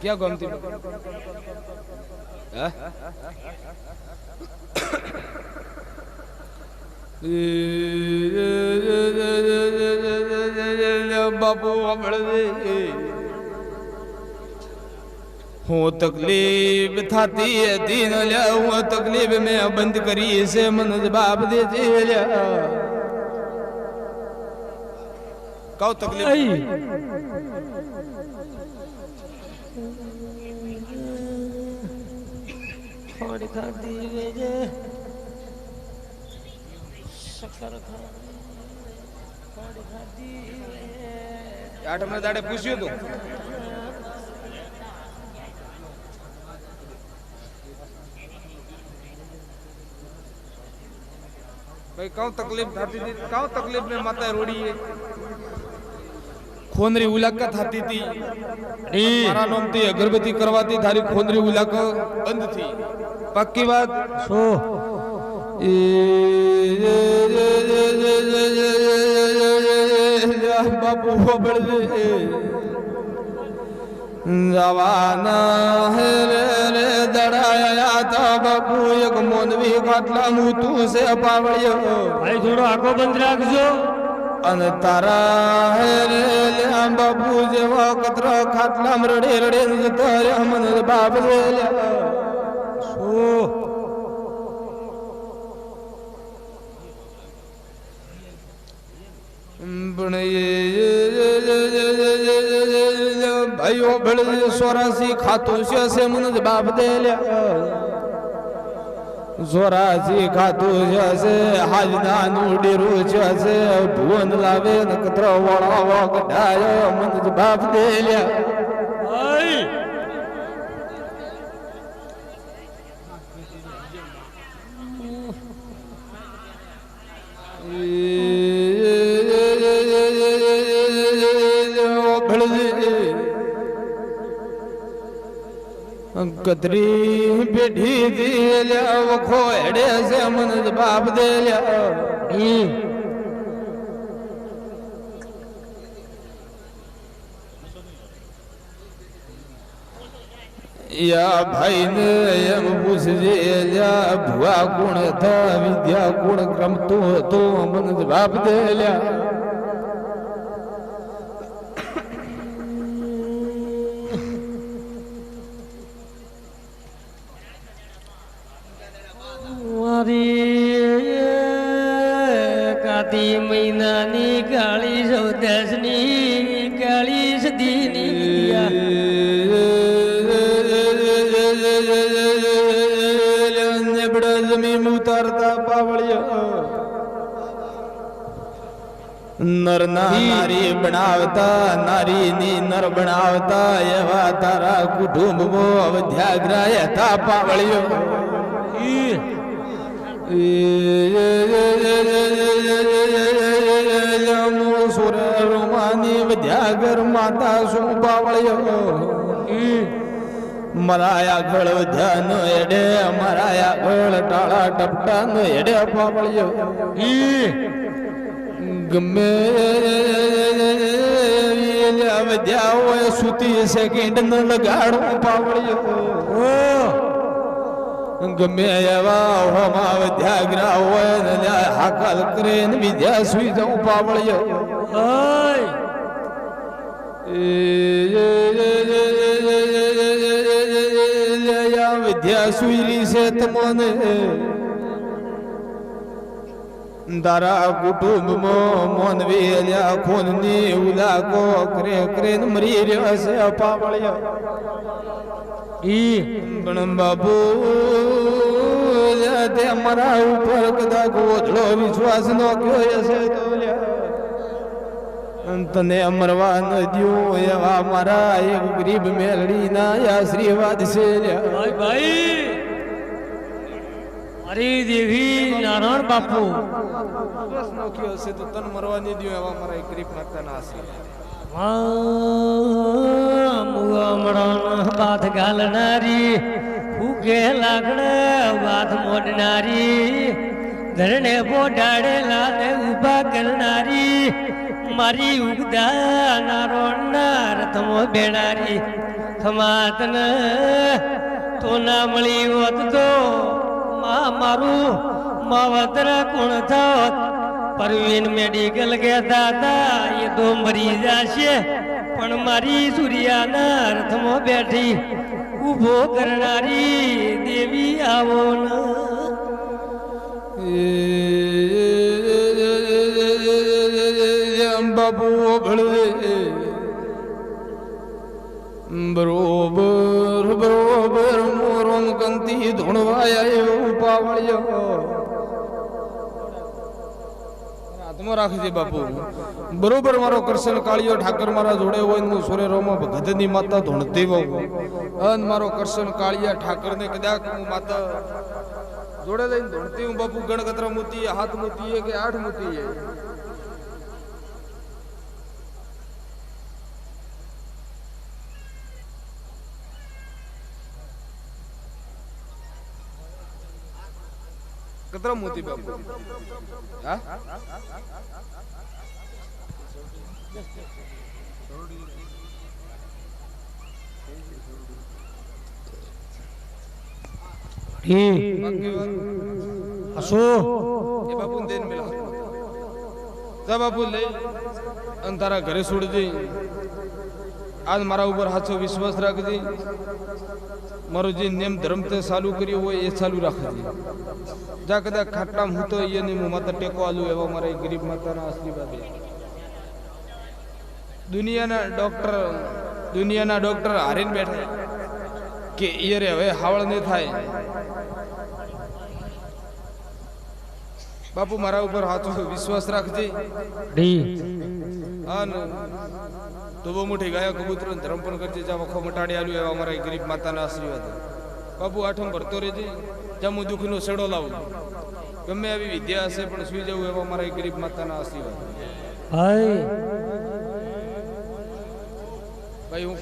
क्या गमती बापू हो तकलीफ थाती है दीन लिया वो तकलीफ में बंद करी से मन बाप दे लिया कौ तकलीफ थोड़ी खा दी जे शक्कर खा थोड़ी खा दी आठ में दाड़े पूछियो तो भाई कौ तकलीफ थाती थी कौ तकलीफ में माता रोड़ी है खोंदरी उलाका थाती थी मारा नाम थी अगरबत्ती करवाती थारी खोंदरी उलाका बंद थी पक्की बात सो बापू बड़ जवाना है रे दड़ाया था बापू एक मोनवी खाटला मु तू से पावड़ियो भाई थोड़ो आगो बंद राखजो अन तारा है रे बापू जेवा कतरा खाटला रड़े रड़े जतारे मन बाप ले सो भाइयों बड़े सोरासी खातों से मन बाप दे लिया सोरासी खातों से हाजना नूडेरू से भुवन लावे न कतरा वड़ा गड्ढायो मन बाप दे लिया कतरी बेटी दे लिया वो खोड़े से मन बाप दे लिया या भाई ने यम पूछ लिया भुआ गुण था विद्या गुण क्रम तो मन बाप दे लिया काती महीनानी काली चौदसनी काली सदीनी बड़ा जमीन उतारता पावड़िया नर नारी बनावता नारी नी नर बनावता एवा तारा कुटुंब वो अवध्याग्रह था पावड़ियो सुर रोमानी विद्यागर माता सुपावड़ियो मराया गढ़ ध्यान एडे मराया गढ़ टाड़ा टपटा न एडे पावड़ियो गमे विद्या सुती सेकंड न लगाड़ो पावड़ियो गमे एवा होमा विद्याग्रह होय हाकल करेन विद्या सुई जाऊं पावड़ियो या विद्या सुईली से तमोने दारा कुटुंब मो मन वेल्या खूननी उला को करे करेन मरी रे से पावड़ियो पण बाबू ते मरा ऊपर कदा गोधड़ो विश्वास नो क्यों ऐसे तोल्या तने अमरवा न दियो एवा मारा एक गरीब मेलड़ी ना आशीर्वाद से भाई भाई अरे देवी नारायण बापू बस नो क्यों ऐसे तो तन मरवा नहीं दियो एवा मारा एक गरीब नाता ना आसी मुआ मड़ाना बात गालनारी फूके लागणे बात मोडनारी धरणे बोडाड़े लाने उभा करनारी मारी उगदा नारो नार तमो बेणारी રથમાં તને તો ના મળી હોત તો મારું માવતર કોણ થાત પરવીન મેડિકલ કહેતા હતા એ તો મરી જશે પણ મારી સૂર્યાના રથમાં બેઠી ઊભો કરનારી દેવી આવો ને બાપુ ભળવે બરોબર બરોબર મોરમ કંતી ધૂણવાયા એવું પાવળ્યો હાથમાં રાખજે બાપુ બરોબર મારો કરશન કાળિયો ઠાકર મારા જોડે હોય હું સોરે રોમાં ગધની માતા ધૂણતી હોઉં અન મારો કરશન કાળિયા ઠાકર ને કદાચ હું માતા જોડે લઈને ધૂણતી હું બાપુ ગણગતરા મૂતી હાથ મૂતી કે આઠ મૂતી કતરા મોતી બાપુ હા હસો એ બાપુ દેન મેલા જા બાપુ લઈ અને તારા ઘરે છોડજે આજ મારા ઉપર હાચો વિશ્વાસ રાખજે મારો જે નિયમ ધર્મ તે ચાલુ કર્યો હોય એ ચાલુ રાખજે જા કદાચ ખાટલામ હું તો એની હું માતા ટેકો આલું એવા મારા ગરીબ માતાના આશીર્વાદ દુનિયાના ડોક્ટર હારીને બેઠા કે એ રે હવે હાવળ નહીં થાય બાપુ મારા ઉપર હાચો વિશ્વાસ રાખજે અને તો બહુ મોટી ગાયા કબૂતર ધર્મ પણ કરજે જ્યાં વખો મટાડી આલ્યું એવા અમારા ગરીબ માતાના આશીર્વાદ બાપુ આઠમ ભરતો રહેજે જ્યાં હું દુઃખનો છેડો લાવું ગમે આવી વિદ્યા હશે પણ સુઈ જવું એવા અમારા ગરીબ માતાના આશીર્વાદ ભાઈ હું